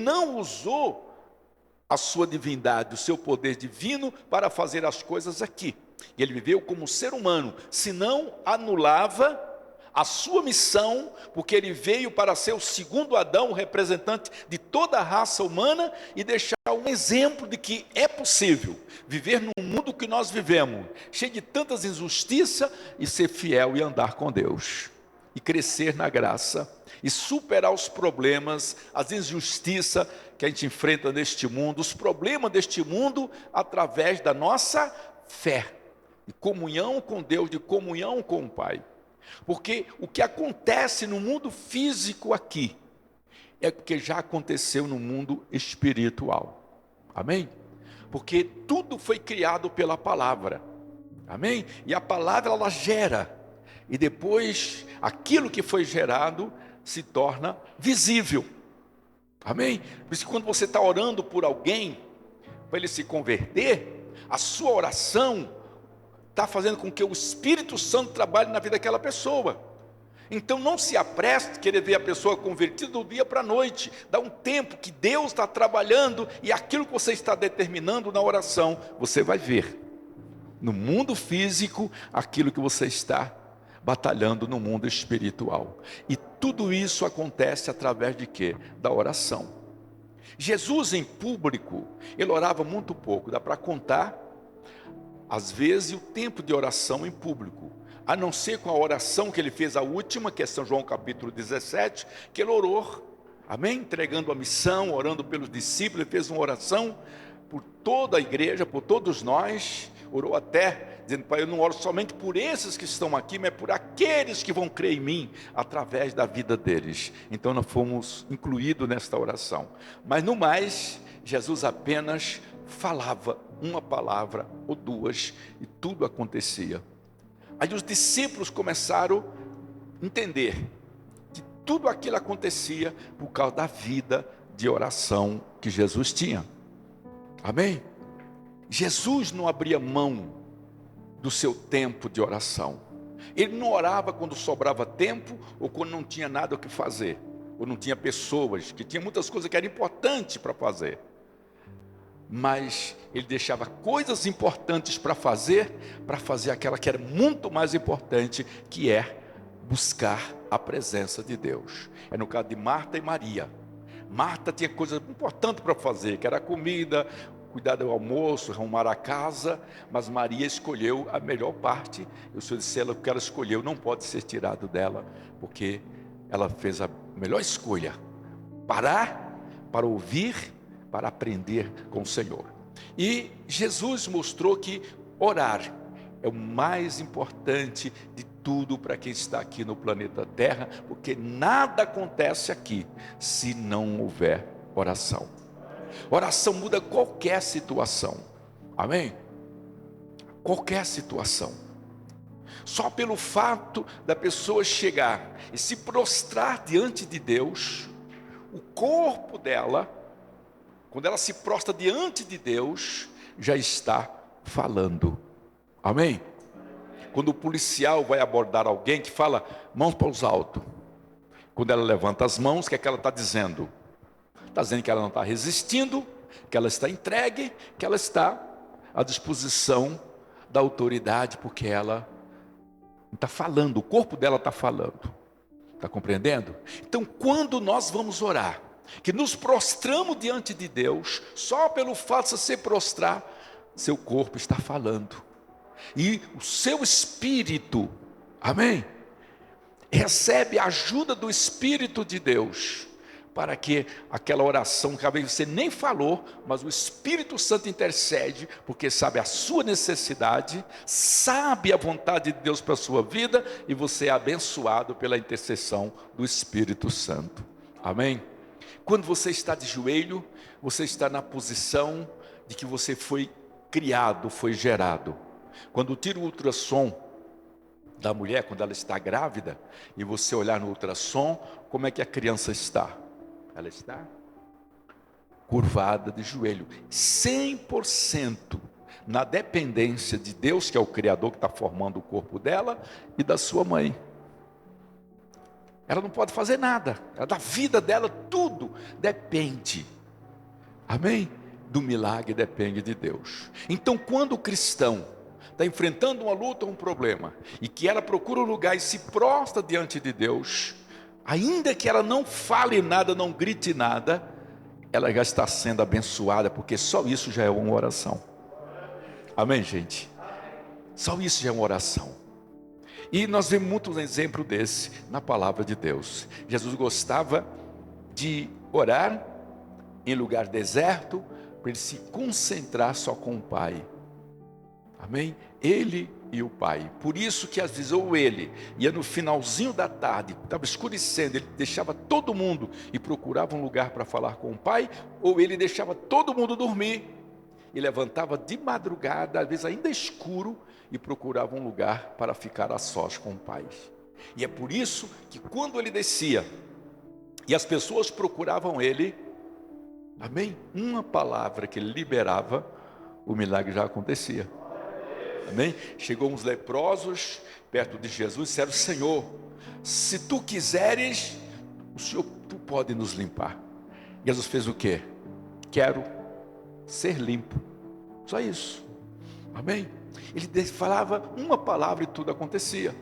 não usou a sua divindade, o seu poder divino para fazer as coisas aqui. Ele viveu como um ser humano, senão anulava a sua missão, porque ele veio para ser o segundo Adão, o representante de toda a raça humana, e deixar um exemplo de que é possível viver no mundo que nós vivemos, cheio de tantas injustiças, e ser fiel e andar com Deus, e crescer na graça, e superar os problemas, as injustiças que a gente enfrenta neste mundo, os problemas deste mundo, através da nossa fé, de comunhão com Deus, de comunhão com o Pai. Porque o que acontece no mundo físico aqui, é porque já aconteceu no mundo espiritual, amém? Porque tudo foi criado pela palavra, amém? E a palavra ela gera, e depois aquilo que foi gerado se torna visível, amém? Por isso que quando você está orando por alguém, para ele se converter, a sua oração está fazendo com que o Espírito Santo trabalhe na vida daquela pessoa. Então não se apresse querer ver a pessoa convertida do dia para a noite. Dá um tempo que Deus está trabalhando, e aquilo que você está determinando na oração, você vai ver no mundo físico aquilo que você está batalhando no mundo espiritual. E tudo isso acontece através de quê? Da oração. Jesus em público, ele orava muito pouco, dá para contar às vezes o tempo de oração em público, a não ser com a oração que ele fez, a última, que é São João capítulo 17, que ele orou, amém? Entregando a missão, orando pelos discípulos, ele fez uma oração por toda a igreja, por todos nós, orou até, dizendo: Pai, eu não oro somente por esses que estão aqui, mas por aqueles que vão crer em mim, através da vida deles. Então nós fomos incluídos nesta oração, mas no mais, Jesus apenas falava uma palavra ou duas, e tudo acontecia. Aí os discípulos começaram a entender que tudo aquilo acontecia por causa da vida de oração que Jesus tinha, amém? Jesus não abria mão do seu tempo de oração. Ele não orava quando sobrava tempo, ou quando não tinha nada o que fazer, ou não tinha pessoas, que tinha muitas coisas que eram importantes para fazer, mas ele deixava coisas importantes para fazer aquela que era muito mais importante, que é buscar a presença de Deus. É no caso de Marta e Maria. Marta tinha coisas importantes para fazer, que era a comida, cuidar do almoço, arrumar a casa, mas Maria escolheu a melhor parte. O Senhor disse: ela, o que ela escolheu não pode ser tirado dela, porque ela fez a melhor escolha, parar para ouvir, para aprender com o Senhor. E Jesus mostrou que orar é o mais importante de tudo para quem está aqui no planeta Terra, porque nada acontece aqui se não houver oração. Oração muda qualquer situação, amém? Qualquer situação. Só pelo fato da pessoa chegar e se prostrar diante de Deus, o corpo dela, quando ela se prostra diante de Deus, já está falando, amém? Quando o policial vai abordar alguém, que fala: mãos para os altos, quando ela levanta as mãos, o que é que ela está dizendo? Está dizendo que ela não está resistindo, que ela está entregue, que ela está à disposição da autoridade, porque ela está falando, o corpo dela está falando, está compreendendo? Então, quando nós vamos orar, que nos prostramos diante de Deus, só pelo fato de você prostrar, seu corpo está falando, e o seu espírito, amém? Recebe a ajuda do Espírito de Deus, para que aquela oração que às vezes você nem falou, mas o Espírito Santo intercede, porque sabe a sua necessidade, sabe a vontade de Deus para a sua vida, e você é abençoado pela intercessão do Espírito Santo, amém? Quando você está de joelho, você está na posição de que você foi criado, foi gerado. Quando tira o ultrassom da mulher, quando ela está grávida, e você olhar no ultrassom, como é que a criança está? Ela está curvada de joelho, 100% na dependência de Deus, que é o Criador, que está formando o corpo dela, e da sua mãe. Ela não pode fazer nada. Da vida dela, tudo depende. Amém? Do milagre depende de Deus. Então, quando o cristão está enfrentando uma luta, um problema, e que ela procura um lugar e se prostra diante de Deus, ainda que ela não fale nada, não grite nada, ela já está sendo abençoada, porque só isso já é uma oração. Amém, gente? Só isso já é uma oração. E nós vemos muitos exemplos desse na palavra de Deus. Jesus gostava de orar em lugar deserto, para ele se concentrar só com o Pai. Amém? Ele e o Pai. Por isso que às vezes ou ele ia no finalzinho da tarde, estava escurecendo, ele deixava todo mundo e procurava um lugar para falar com o Pai, ou ele deixava todo mundo dormir e levantava de madrugada, às vezes ainda escuro, e procurava um lugar para ficar a sós com o Pai. E é por isso que quando ele descia e as pessoas procuravam ele, amém? Uma palavra que ele liberava, o milagre já acontecia. Amém? Chegou uns leprosos perto de Jesus e disseram: Senhor, se tu quiseres, o Senhor, tu pode nos limpar. Jesus fez o quê? Quero ser limpo. Só isso. Amém? Ele falava uma palavra e tudo acontecia,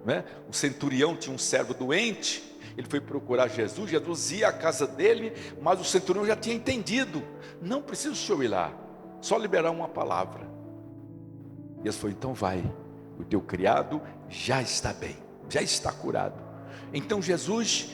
né? O centurião tinha um servo doente, ele foi procurar Jesus, Jesus ia à casa dele, mas o centurião já tinha entendido: não precisa o senhor ir lá, só liberar uma palavra. Jesus falou: então vai, o teu criado já está bem, já está curado. Então Jesus,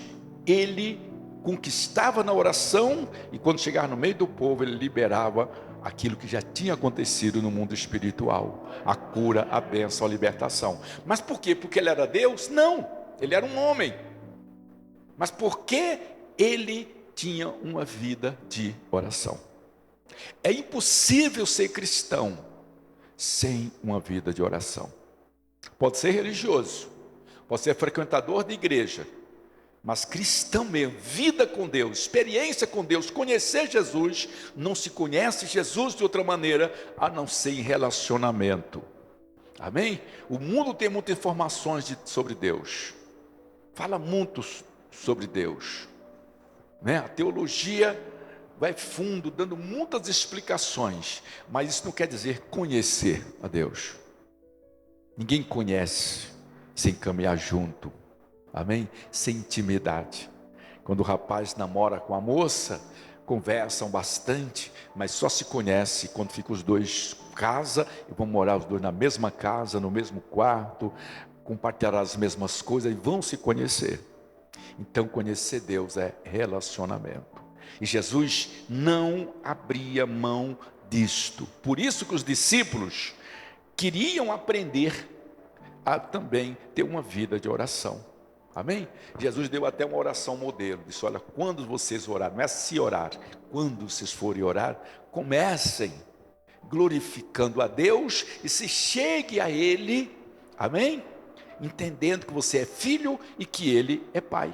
ele conquistava na oração, e quando chegava no meio do povo, ele liberava aquilo que já tinha acontecido no mundo espiritual, a cura, a bênção, a libertação. Mas por quê? Porque ele era Deus? Não, ele era um homem. Mas porque ele tinha uma vida de oração. É impossível ser cristão sem uma vida de oração. Pode ser religioso, pode ser frequentador de igreja, mas cristão mesmo, vida com Deus, experiência com Deus, conhecer Jesus, não se conhece Jesus de outra maneira a não ser em relacionamento. Amém? O mundo tem muitas informações sobre Deus, fala muito sobre Deus, né? A teologia vai fundo, dando muitas explicações, mas isso não quer dizer conhecer a Deus. Ninguém conhece sem caminhar junto. Amém? Sem intimidade. Quando o rapaz namora com a moça, conversam bastante, mas só se conhece quando ficam os dois em casa, e vão morar os dois na mesma casa, no mesmo quarto, compartilhar as mesmas coisas, e vão se conhecer. Então conhecer Deus é relacionamento. E Jesus não abria mão disto. Por isso que os discípulos queriam aprender a também ter uma vida de oração. Amém? Jesus deu até uma oração modelo, disse: olha, quando vocês orarem, não é se orar, quando vocês forem orar, comecem glorificando a Deus e se chegue a Ele, amém? Entendendo que você é filho e que Ele é Pai,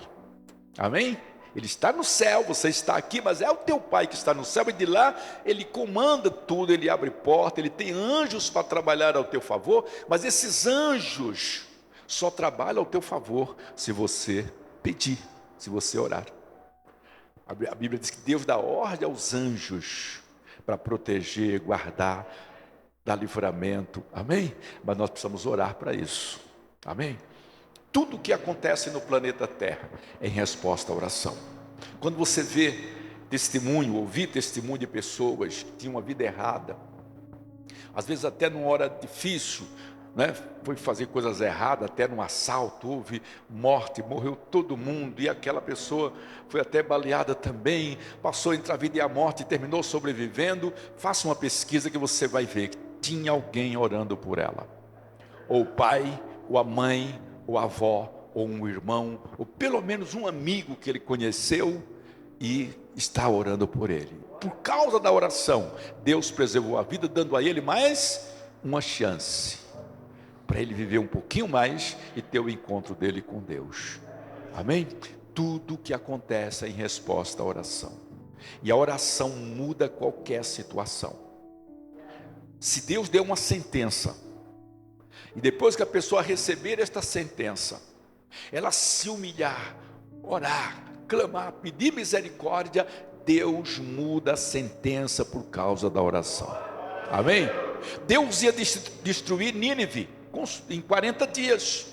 amém? Ele está no céu, você está aqui, mas é o teu Pai que está no céu, e de lá Ele comanda tudo, Ele abre porta, Ele tem anjos para trabalhar ao teu favor, mas esses anjos só trabalham ao teu favor se você pedir, se você orar. A Bíblia diz que Deus dá ordem aos anjos para proteger, guardar, dar livramento, amém? Mas nós precisamos orar para isso, amém? Tudo que acontece no planeta Terra é em resposta à oração. Quando você vê testemunho, ouvir testemunho de pessoas que tinham uma vida errada, às vezes até numa hora difícil, né? Foi fazer coisas erradas, até num assalto, houve morte, morreu todo mundo, e aquela pessoa foi até baleada também, passou entre a vida e a morte e terminou sobrevivendo. Faça uma pesquisa que você vai ver que tinha alguém orando por ela, ou o pai, ou a mãe, ou a avó, ou um irmão, ou pelo menos um amigo que ele conheceu e está orando por ele. Por causa da oração, Deus preservou a vida, dando a ele mais uma chance para ele viver um pouquinho mais e ter o encontro dele com Deus. Amém? Tudo que acontece é em resposta à oração. E a oração muda qualquer situação. Se Deus deu uma sentença, e depois que a pessoa receber esta sentença, ela se humilhar, orar, clamar, pedir misericórdia, Deus muda a sentença por causa da oração. Amém? Deus ia destruir Nínive em 40 dias.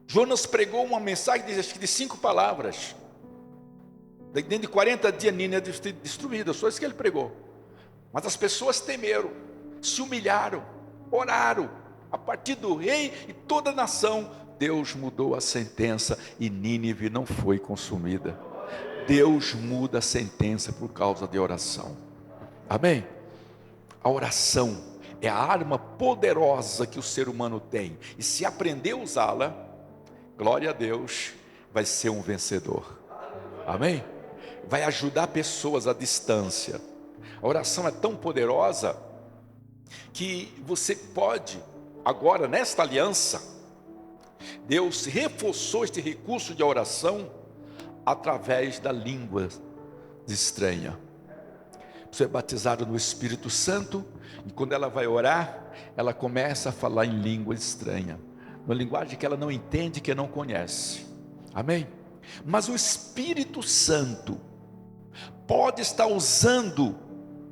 Jonas pregou uma mensagem de 5 palavras. Dentro de 40 dias Nínive é destruída, só isso que ele pregou. Mas as pessoas temeram, se humilharam, oraram. A partir do rei e toda a nação, Deus mudou a sentença e Nínive não foi consumida. Deus muda a sentença por causa de oração. Amém? A oração é a arma poderosa que o ser humano tem. E se aprender a usá-la, glória a Deus, vai ser um vencedor. Amém? Vai ajudar pessoas à distância. A oração é tão poderosa que você pode, agora nesta aliança, Deus reforçou este recurso de oração através da língua estranha. Você é batizado no Espírito Santo e quando ela vai orar, ela começa a falar em língua estranha, uma linguagem que ela não entende, que não conhece. Amém? Mas o Espírito Santo pode estar usando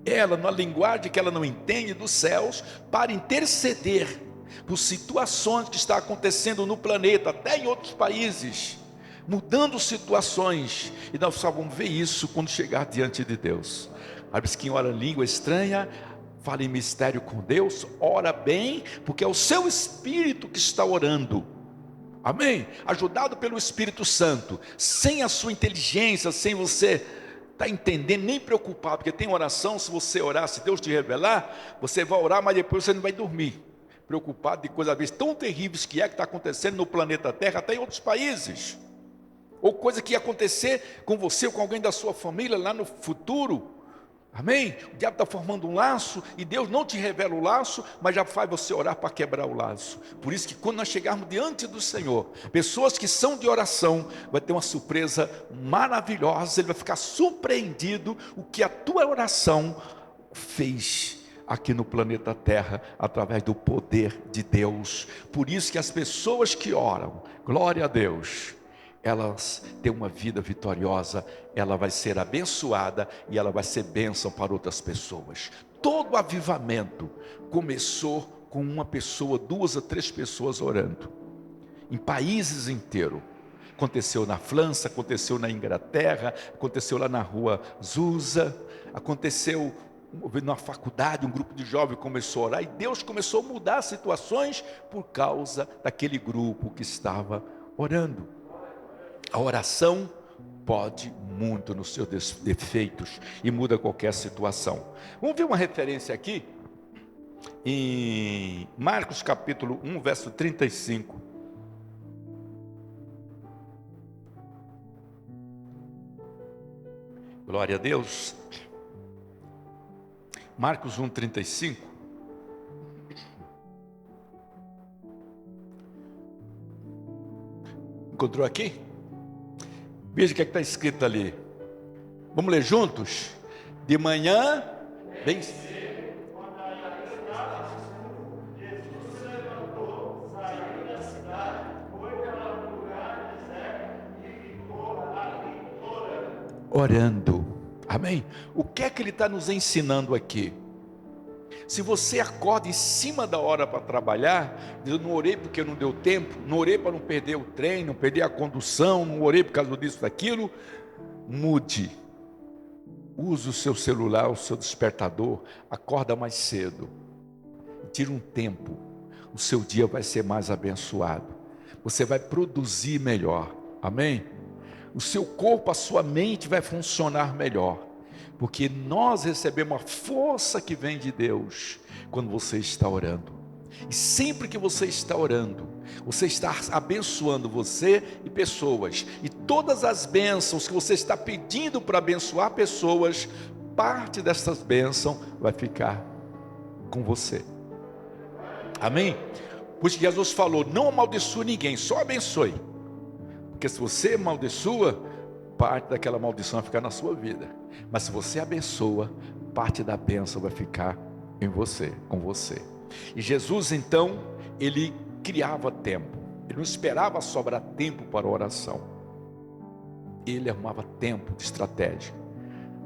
ela numa linguagem que ela não entende dos céus para interceder por situações que estão acontecendo no planeta, até em outros países, mudando situações, e nós só vamos ver isso quando chegar diante de Deus. Mas quem ora em língua estranha, fala em mistério com Deus, ora bem, porque é o seu Espírito que está orando. Amém? Ajudado pelo Espírito Santo, sem a sua inteligência, sem você estar entendendo, nem preocupado, porque tem oração, se você orar, se Deus te revelar, você vai orar, mas depois você não vai dormir, preocupado de coisas às vezes tão terríveis que está acontecendo no planeta Terra, até em outros países, ou coisa que ia acontecer com você ou com alguém da sua família lá no futuro. Amém? O diabo está formando um laço e Deus não te revela o laço, mas já faz você orar para quebrar o laço. Por isso que quando nós chegarmos diante do Senhor, pessoas que são de oração, vai ter uma surpresa maravilhosa. Ele vai ficar surpreendido o que a tua oração fez aqui no planeta Terra, através do poder de Deus. Por isso que as pessoas que oram, glória a Deus, elas têm uma vida vitoriosa, ela vai ser abençoada e ela vai ser bênção para outras pessoas. Todo avivamento começou com uma pessoa, 2 a 3 pessoas orando, em países inteiros. Aconteceu na França, aconteceu na Inglaterra, aconteceu lá na rua Azusa, aconteceu na faculdade, um grupo de jovens começou a orar, e Deus começou a mudar situações por causa daquele grupo que estava orando. A oração pode muito nos seus defeitos e muda qualquer situação. Vamos ver uma referência aqui em Marcos capítulo 1, verso 35. Glória a Deus. Marcos 1, 35. Encontrou aqui? Veja o que está escrito ali. Vamos ler juntos? De manhã, bem cedo. Jesus se levantou, saiu da cidade, foi para um lugar deserto e ficou ali orando. Amém? O que é que ele está nos ensinando aqui? Se você acorda em cima da hora para trabalhar, diz, eu não orei porque não deu tempo, não orei para não perder o trem, não perder a condução, não orei por causa disso, daquilo, mude. Use o seu celular, o seu despertador, acorda mais cedo, tira um tempo, o seu dia vai ser mais abençoado, você vai produzir melhor, amém? O seu corpo, a sua mente vai funcionar melhor, porque nós recebemos a força que vem de Deus quando você está orando. E sempre que você está orando, você está abençoando você e pessoas. E todas as bênçãos que você está pedindo para abençoar pessoas, parte dessas bênçãos vai ficar com você. Amém? Por isso que Jesus falou, não amaldiçoe ninguém, só abençoe. Porque se você amaldiçoa, parte daquela maldição vai ficar na sua vida. Mas se você abençoa, parte da bênção vai ficar em você, com você. E Jesus então, ele criava tempo. Ele não esperava sobrar tempo para a oração. Ele arrumava tempo de estratégia,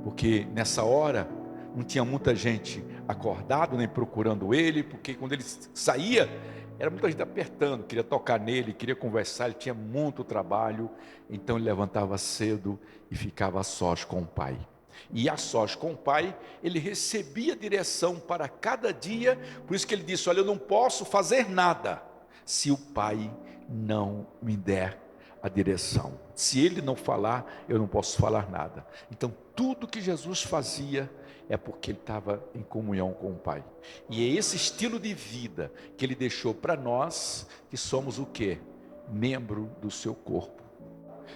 porque nessa hora não tinha muita gente acordado, nem procurando ele, porque quando ele saía, era muita gente apertando, queria tocar nele, queria conversar, ele tinha muito trabalho. Então ele levantava cedo e ficava a sós com o Pai. E a sós com o Pai, ele recebia direção para cada dia. Por isso que ele disse: olha, eu não posso fazer nada se o Pai não me der a direção. Se ele não falar, eu não posso falar nada. Então tudo que Jesus fazia é porque ele estava em comunhão com o Pai. E é esse estilo de vida que ele deixou para nós, que somos o quê? Membro do seu corpo.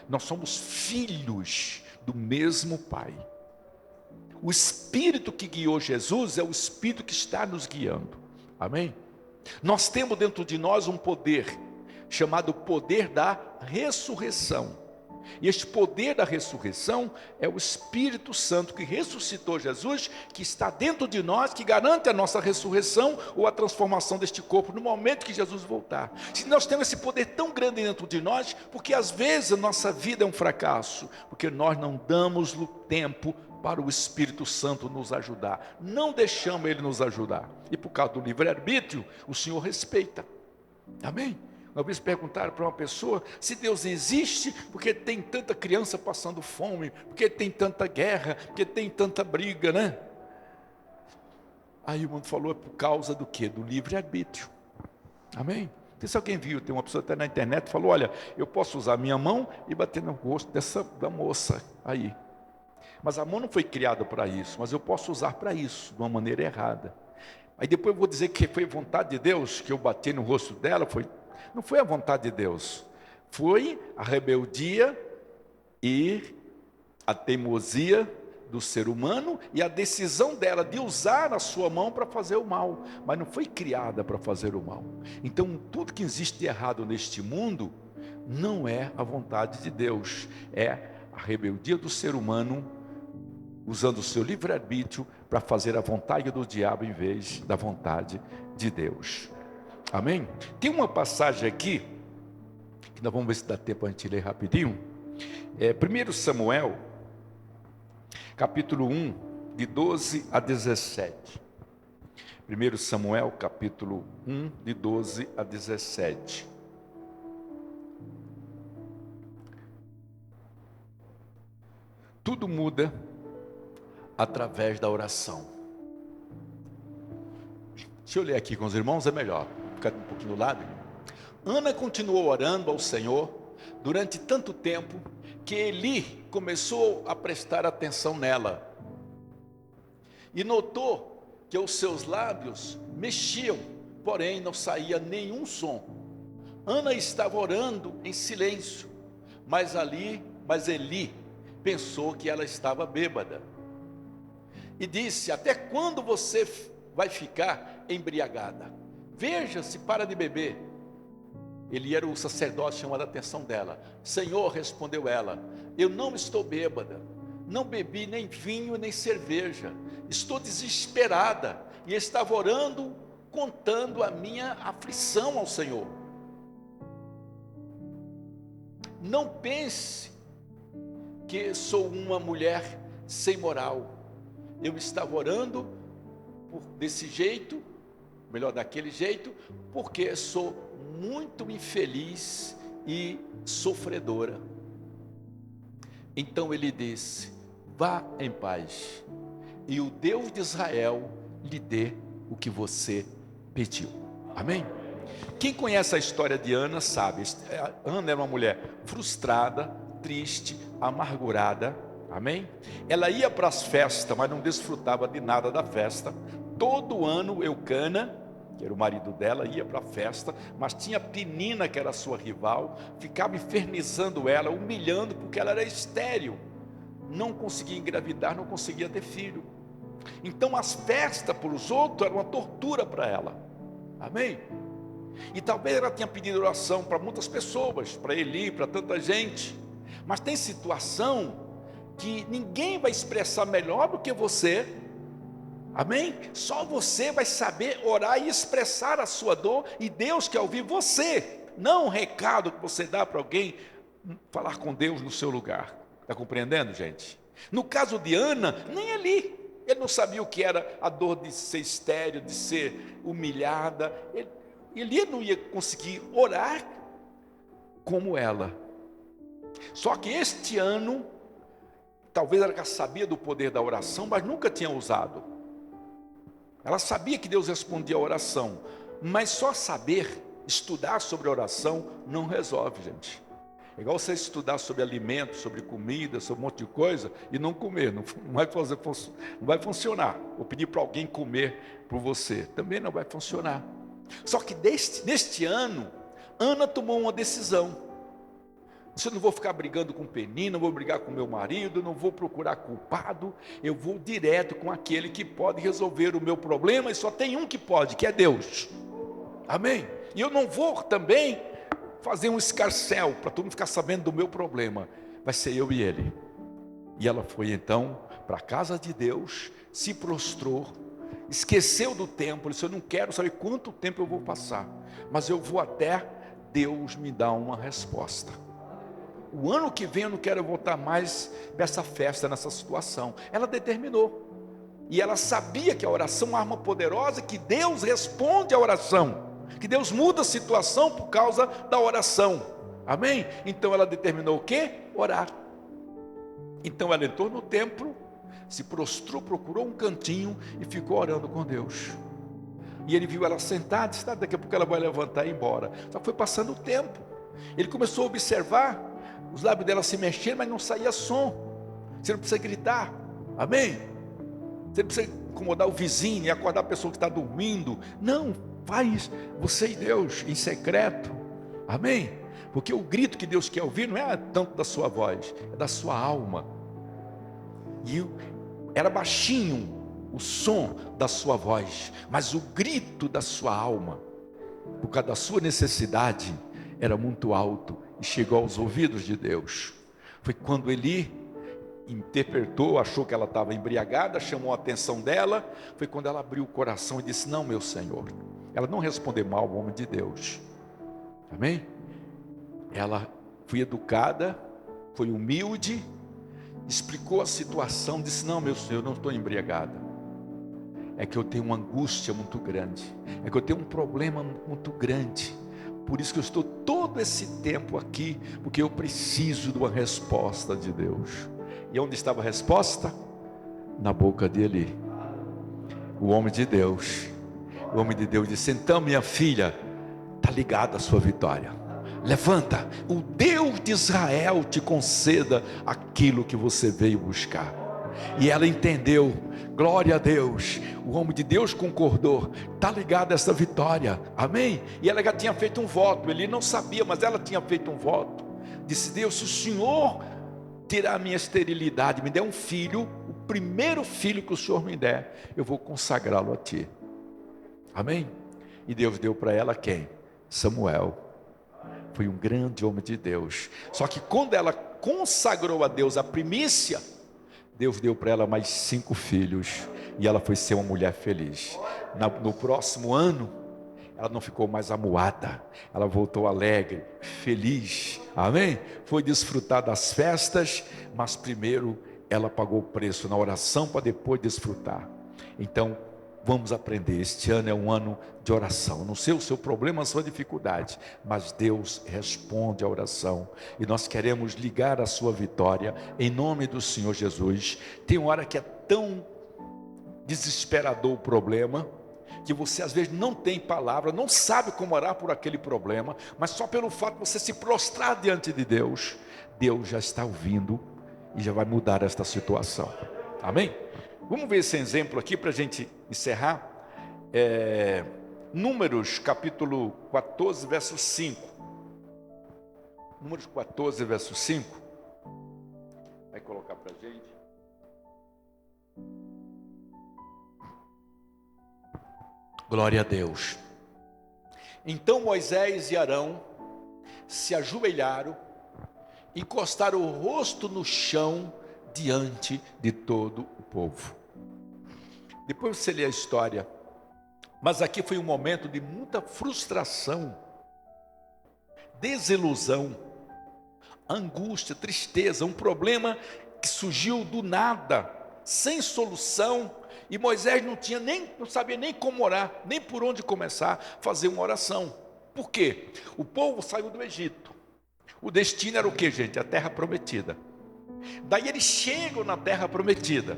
Nós somos filhos do mesmo Pai. O Espírito que guiou Jesus é o Espírito que está nos guiando. Amém? Nós temos dentro de nós um poder, chamado poder da ressurreição. E este poder da ressurreição é o Espírito Santo que ressuscitou Jesus, que está dentro de nós, que garante a nossa ressurreição ou a transformação deste corpo no momento que Jesus voltar. Se nós temos esse poder tão grande dentro de nós, porque às vezes a nossa vida é um fracasso, porque nós não damos o tempo para o Espírito Santo nos ajudar, não deixamos ele nos ajudar. E por causa do livre-arbítrio, o Senhor respeita. Amém? Uma vez perguntaram para uma pessoa se Deus existe porque tem tanta criança passando fome, porque tem tanta guerra, porque tem tanta briga, né? Aí o mundo falou: é por causa do quê? Do livre-arbítrio. Amém? Se alguém viu, tem uma pessoa até na internet, falou: olha, eu posso usar minha mão e bater no rosto da moça aí. Mas a mão não foi criada para isso, mas eu posso usar para isso, de uma maneira errada. Aí depois eu vou dizer que foi vontade de Deus, que eu bati no rosto dela, não foi a vontade de Deus, foi a rebeldia e a teimosia do ser humano e a decisão dela de usar a sua mão para fazer o mal, mas não foi criada para fazer o mal. Então tudo que existe de errado neste mundo não é a vontade de Deus, é a rebeldia do ser humano usando o seu livre-arbítrio para fazer a vontade do diabo em vez da vontade de Deus. Amém? Tem uma passagem aqui, que nós vamos ver se dá tempo a gente ler rapidinho. 1 Samuel, capítulo 1, de 12 a 17. 1 Samuel, capítulo 1, de 12 a 17. Tudo muda através da oração. Deixa eu ler aqui com os irmãos, é melhor. Ficar um pouquinho do lado. Ana continuou orando ao Senhor durante tanto tempo que Eli começou a prestar atenção nela e notou que os seus lábios mexiam, porém não saía nenhum som. Ana estava orando em silêncio, mas Eli pensou que ela estava bêbada e disse: até quando você vai ficar embriagada? Veja se para de beber. Ele era o sacerdote, chamando a atenção dela. Senhor, respondeu ela, eu não estou bêbada, não bebi nem vinho nem cerveja, estou desesperada e estava orando, contando a minha aflição ao Senhor. Não pense que sou uma mulher sem moral. Eu estava orando desse jeito, melhor daquele jeito, porque sou muito infeliz e sofredora. Então ele disse: vá em paz, e o Deus de Israel lhe dê o que você pediu. Amém? Quem conhece a história de Ana sabe, Ana era uma mulher frustrada, triste, amargurada. Amém? Ela ia para as festas, mas não desfrutava de nada da festa. Todo ano Eucana, que era o marido dela, ia para a festa, mas tinha Penina, que era sua rival, ficava infernizando ela, humilhando, porque ela era estéril, não conseguia engravidar, não conseguia ter filho. Então as festas para os outros eram uma tortura para ela. Amém? E talvez ela tenha pedido oração para muitas pessoas, para Eli, para tanta gente, mas tem situação que ninguém vai expressar melhor do que você. Amém? Só você vai saber orar e expressar a sua dor, e Deus quer ouvir você. não um recado que você dá para alguém, falar com Deus no seu lugar. Está compreendendo, gente? No caso de Ana, nem ali. Ele não sabia o que era a dor de ser estéril, de ser humilhada. Ele não ia conseguir orar como ela. Só que este ano, talvez ela já sabia do poder da oração, mas nunca tinha usado. Ela sabia que Deus respondia a oração, mas só saber, estudar sobre oração, não resolve, gente. É igual você estudar sobre alimento, sobre comida, sobre um monte de coisa, e não comer, não vai funcionar. Ou pedir para alguém comer por você, também não vai funcionar. Só que neste ano, Ana tomou uma decisão. Eu não vou ficar brigando com Penina, não vou brigar com meu marido, não vou procurar culpado, eu vou direto com aquele que pode resolver o meu problema, e só tem um que pode, que é Deus. Amém? E eu não vou também fazer um escarcéu para todo mundo ficar sabendo do meu problema. Vai ser eu e ele. E ela foi então para a casa de Deus, se prostrou, esqueceu do tempo, disse: eu não quero saber quanto tempo eu vou passar, mas eu vou até Deus me dar uma resposta. O ano que vem eu não quero voltar mais para essa festa, nessa situação. Ela determinou. E ela sabia que a oração é uma arma poderosa, que Deus responde à oração, que Deus muda a situação por causa da oração. Amém? Então ela determinou o quê? Orar. Então ela entrou no templo, se prostrou, procurou um cantinho e ficou orando com Deus. E ele viu ela sentada, disse: daqui a pouco ela vai levantar e ir embora. Só que foi passando o tempo. Ele começou a observar os lábios dela se mexendo, mas não saía som. Você não precisa gritar. Amém? Você não precisa incomodar o vizinho e acordar a pessoa que está dormindo. Não, faz você e Deus em secreto. Amém? Porque o grito que Deus quer ouvir não é tanto da sua voz, é da sua alma. E era baixinho o som da sua voz, mas o grito da sua alma, por causa da sua necessidade, era muito alto e chegou aos ouvidos de Deus. Foi quando ele interpretou, achou que ela estava embriagada, chamou a atenção dela. Foi quando ela abriu o coração e disse: não, meu Senhor. Ela não respondeu mal ao homem de Deus. Amém? Ela foi educada, foi humilde, explicou a situação, disse: não, meu Senhor, eu não estou embriagada. É que eu tenho uma angústia muito grande, é que eu tenho um problema muito grande. Por isso que eu estou todo esse tempo aqui, porque eu preciso de uma resposta de Deus. E onde estava a resposta? Na boca dele. O homem de Deus. O homem de Deus disse: então, minha filha, está ligada a sua vitória. Levanta, o Deus de Israel te conceda aquilo que você veio buscar. E ela entendeu. Glória a Deus. O homem de Deus concordou. Está ligado a essa vitória. Amém? E ela já tinha feito um voto. Ele não sabia, mas ela tinha feito um voto. Disse: Deus, se o Senhor tirar a minha esterilidade, me der um filho, o primeiro filho que o Senhor me der, eu vou consagrá-lo a ti. Amém? E Deus deu para ela quem? Samuel. Foi um grande homem de Deus. Só que quando ela consagrou a Deus a primícia, Deus deu para ela mais 5 filhos. E ela foi ser uma mulher feliz. No próximo ano, ela não ficou mais amuada. Ela voltou alegre, feliz. Amém? Foi desfrutar das festas, mas primeiro ela pagou o preço na oração para depois desfrutar. Então, vamos aprender. Este ano é um ano de oração. Não sei o seu problema, a sua dificuldade, mas Deus responde à oração. E nós queremos ligar a sua vitória em nome do Senhor Jesus. Tem uma hora que é tão desesperador o problema, que você às vezes não tem palavra, não sabe como orar por aquele problema, mas só pelo fato de você se prostrar diante de Deus, Deus já está ouvindo e já vai mudar esta situação. Amém? Vamos ver esse exemplo aqui para a gente encerrar. Números capítulo 14, verso 5. Números 14, verso 5. Vai colocar para a gente. Glória a Deus. Então Moisés e Arão se ajoelharam, encostaram o rosto no chão diante de todo o povo. Depois você lê a história, mas aqui foi um momento de muita frustração desilusão, angústia, tristeza, um problema que surgiu do nada, sem solução, e Moisés não sabia nem como orar, nem por onde começar a fazer uma oração. Por quê? O povo saiu do Egito. O destino era o que, gente? A terra prometida. Daí eles chegam na terra prometida.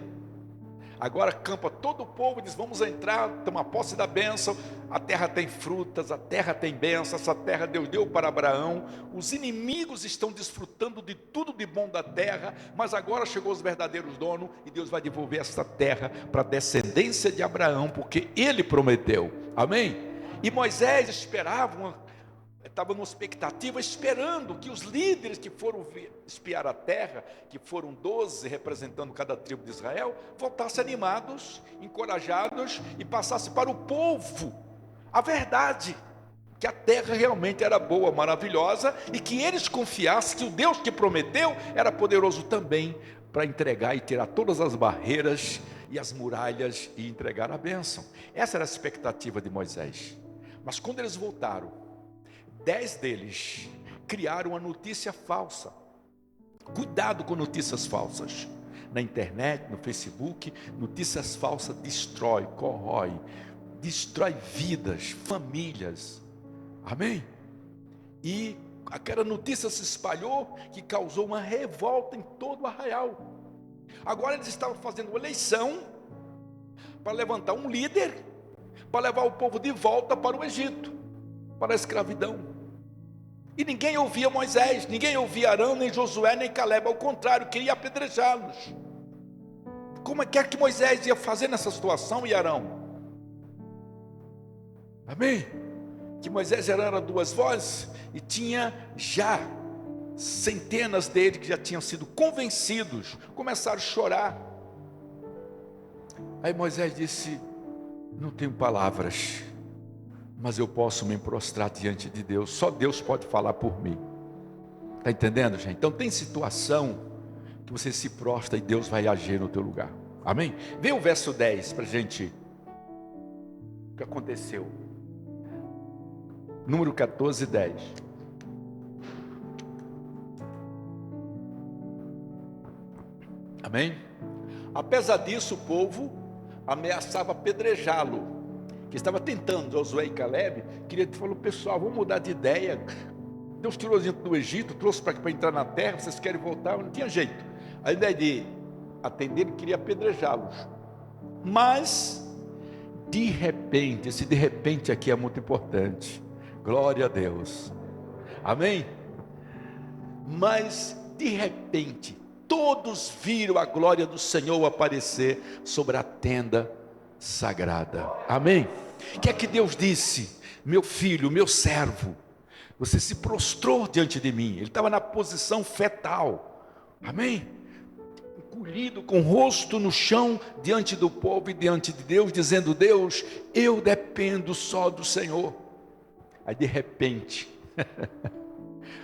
Agora acampa todo o povo e diz: vamos entrar, tomar posse da bênção. A terra tem frutas, a terra tem bênção. Essa terra Deus deu para Abraão. Os inimigos estão desfrutando de tudo de bom da terra, mas agora chegou os verdadeiros donos, e Deus vai devolver essa terra para a descendência de Abraão, porque Ele prometeu. Amém? E Moisés estava numa expectativa, esperando que os líderes que foram espiar a terra, que foram 12 representando cada tribo de Israel, voltassem animados, encorajados, e passassem para o povo a verdade, que a terra realmente era boa, maravilhosa, e que eles confiassem que o Deus que prometeu era poderoso também para entregar e tirar todas as barreiras e as muralhas e entregar a bênção. Essa era a expectativa de Moisés. Mas quando eles voltaram, 10 deles criaram uma notícia falsa. Cuidado com notícias falsas. Na internet, no Facebook, notícias falsas destrói, corrói, destrói vidas, famílias. Amém? E aquela notícia se espalhou, que causou uma revolta em todo o arraial. Agora eles estavam fazendo uma eleição para levantar um líder, para levar o povo de volta para o Egito, para a escravidão. E ninguém ouvia Moisés, ninguém ouvia Arão, nem Josué, nem Caleb. Ao contrário, queria apedrejá-los. Como é que Moisés ia fazer nessa situação, e Arão? Amém? Que Moisés e Arão eram duas vozes, e tinha já centenas deles que já tinham sido convencidos, começaram a chorar. Aí Moisés disse: não tenho palavras, mas eu posso me prostrar diante de Deus. Só Deus pode falar por mim. Está entendendo, gente? Então tem situação que você se prostra e Deus vai agir no teu lugar. Amém? Vê o verso 10 para a gente. O que aconteceu? Número 14, 10. Amém? Apesar disso, o povo ameaçava apedrejá-lo, que estava tentando. Josué e Caleb falou: pessoal, vamos mudar de ideia. Deus tirou a gente do Egito, trouxe para entrar na terra, vocês querem voltar? Não tinha jeito. A ideia de atender, ele queria apedrejá-los. Mas de repente, esse de repente aqui é muito importante. Glória a Deus. Amém? Mas de repente todos viram a glória do Senhor aparecer sobre a tenda sagrada. Amém? O que é que Deus disse? Meu filho, meu servo, você se prostrou diante de mim. Ele estava na posição fetal. Amém? Encolhido, com o rosto no chão, diante do povo e diante de Deus, dizendo: Deus, eu dependo só do Senhor. Aí de repente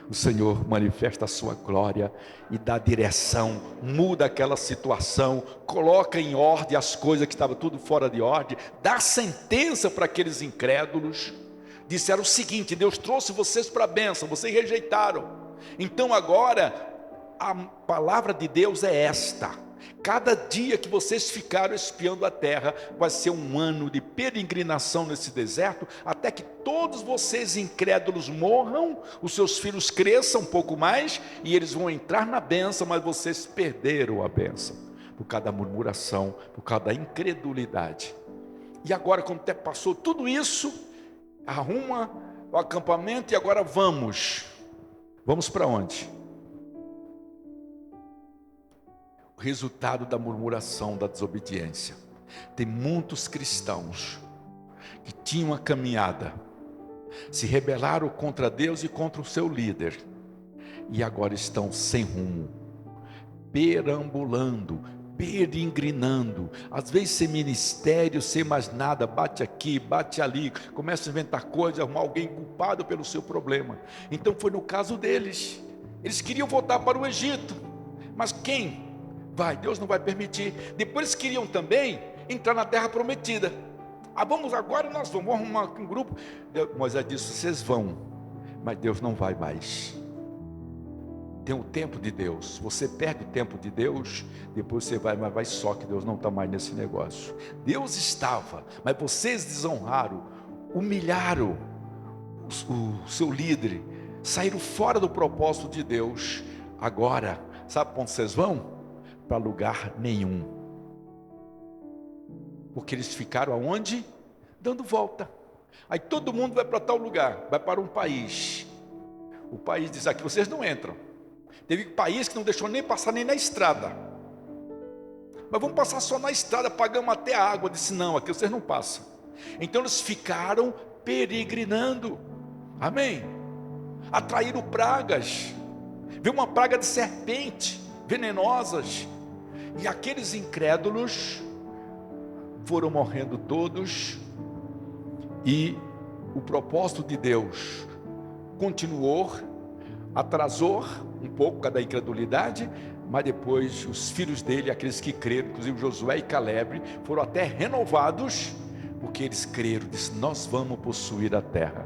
o Senhor manifesta a sua glória e dá direção, muda aquela situação, coloca em ordem as coisas que estavam tudo fora de ordem, dá sentença para aqueles incrédulos. Disseram o seguinte: Deus trouxe vocês para a bênção, vocês rejeitaram. Então agora a palavra de Deus é esta: cada dia que vocês ficaram espiando a terra, vai ser um ano de peregrinação nesse deserto, até que todos vocês incrédulos morram, os seus filhos cresçam um pouco mais, e eles vão entrar na bênção, mas vocês perderam a bênção, por causa da murmuração, por causa da incredulidade. E agora, quando passou tudo isso, arruma o acampamento, e agora vamos para onde? Resultado da murmuração, da desobediência. Tem muitos cristãos que tinham uma caminhada, se rebelaram contra Deus e contra o seu líder, e agora estão sem rumo, perambulando, peregrinando, às vezes sem ministério, sem mais nada, bate aqui, bate ali, começa a inventar coisas, arrumar alguém culpado pelo seu problema. Então foi no caso deles. Eles queriam voltar para o Egito, mas quem vai? Deus não vai permitir. Depois eles queriam também entrar na terra prometida. Vamos agora, nós vamos arrumar um grupo. Moisés disse: vocês vão, mas Deus não vai mais. Tem o tempo de Deus. Você perde o tempo de Deus, depois você vai, mas vai só que Deus não está mais nesse negócio. Deus estava, mas vocês desonraram, humilharam o seu líder, saíram fora do propósito de Deus. Agora, sabe para onde vocês vão? Para lugar nenhum. Porque eles ficaram aonde? Dando volta. Aí todo mundo vai para tal lugar, vai para um país. O país diz: aqui vocês não entram. Teve país que não deixou nem passar nem na estrada. Mas vamos passar só na estrada, pagamos até a água. Disse: não, aqui vocês não passam. Então eles ficaram peregrinando. Amém? Atraíram pragas. Veio uma praga de serpente, venenosas. E aqueles incrédulos foram morrendo todos. E o propósito de Deus continuou, atrasou um pouco cada incredulidade, mas depois os filhos dele, aqueles que creram, inclusive Josué e Caleb, foram até renovados, porque eles creram, disse: nós vamos possuir a terra.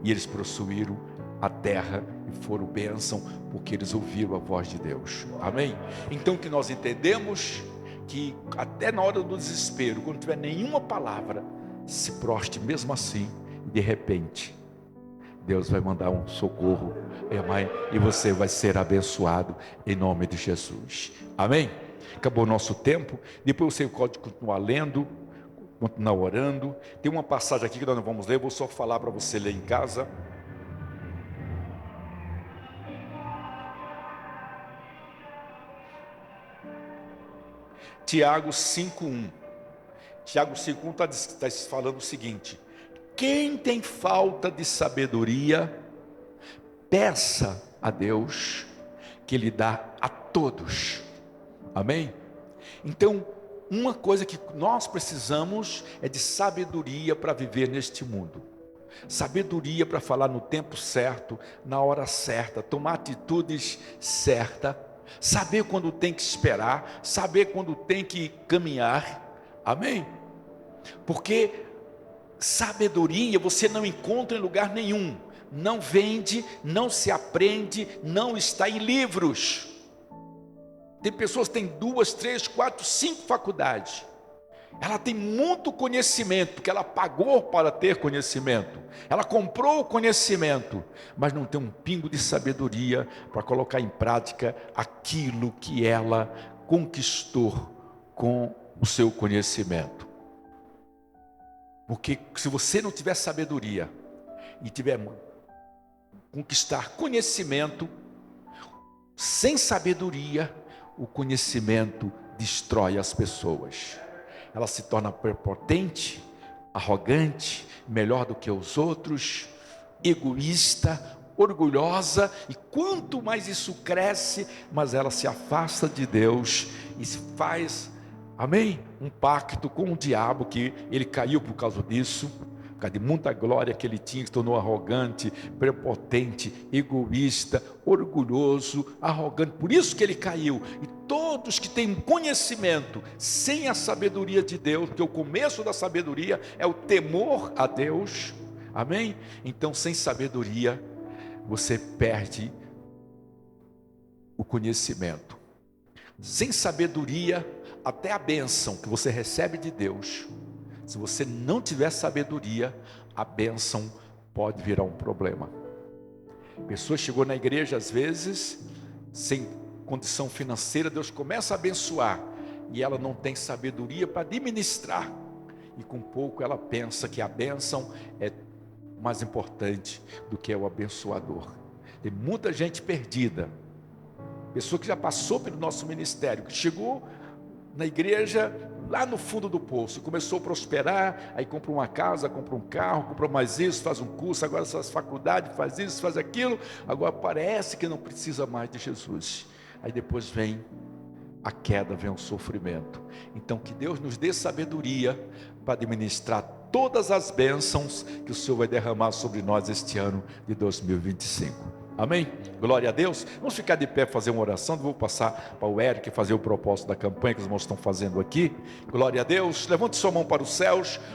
E eles possuíram a terra e foram bênção, porque eles ouviram a voz de Deus. Amém? Então que nós entendemos que até na hora do desespero, quando não tiver nenhuma palavra, se proste mesmo assim, e de repente Deus vai mandar um socorro, mãe, e você vai ser abençoado em nome de Jesus. Amém? Acabou o nosso tempo. Depois você pode continuar lendo, continuar orando. Tem uma passagem aqui que nós não vamos ler, vou só falar para você ler em casa. Tiago 5:1. Tiago 5:1 está falando o seguinte: quem tem falta de sabedoria, peça a Deus, que Ele dá a todos. Amém? Então, uma coisa que nós precisamos é de sabedoria para viver neste mundo. Sabedoria para falar no tempo certo, na hora certa, tomar atitudes certas, saber quando tem que esperar, saber quando tem que caminhar. Amém? Porque sabedoria você não encontra em lugar nenhum, não vende, não se aprende, não está em livros. Tem pessoas que têm 2, 3, 4, 5 faculdades. Ela tem muito conhecimento, porque ela pagou para ter conhecimento. Ela comprou o conhecimento, mas não tem um pingo de sabedoria para colocar em prática aquilo que ela conquistou com o seu conhecimento. Porque se você não tiver sabedoria e tiver conquistar conhecimento, sem sabedoria, o conhecimento destrói as pessoas. Ela se torna prepotente, arrogante, melhor do que os outros, egoísta, orgulhosa, e quanto mais isso cresce, mais ela se afasta de Deus e se faz, amém? Um pacto com o diabo, que ele caiu por causa disso, por causa de muita glória que ele tinha, se tornou arrogante, prepotente, egoísta, orgulhoso, arrogante, por isso que ele caiu. E todos que têm conhecimento, sem a sabedoria de Deus, porque o começo da sabedoria é o temor a Deus, amém? Então, sem sabedoria, você perde o conhecimento. Sem sabedoria, até a bênção que você recebe de Deus, se você não tiver sabedoria, a bênção pode virar um problema. A pessoa chegou na igreja às vezes, sem condição financeira, Deus começa a abençoar, e ela não tem sabedoria para administrar, e com pouco ela pensa que a bênção é mais importante do que o abençoador. Tem muita gente perdida, pessoa que já passou pelo nosso ministério, que chegou na igreja lá no fundo do poço, começou a prosperar, aí compra uma casa, compra um carro, compra mais isso, faz um curso, agora faz faculdade, faz isso, faz aquilo, agora parece que não precisa mais de Jesus. Aí depois vem a queda, vem o sofrimento. Então que Deus nos dê sabedoria para administrar todas as bênçãos que o Senhor vai derramar sobre nós este ano de 2025. Amém? Glória a Deus. Vamos ficar de pé, fazer uma oração. Vou passar para o Eric fazer o propósito da campanha que os irmãos estão fazendo aqui. Glória a Deus. Levante sua mão para os céus.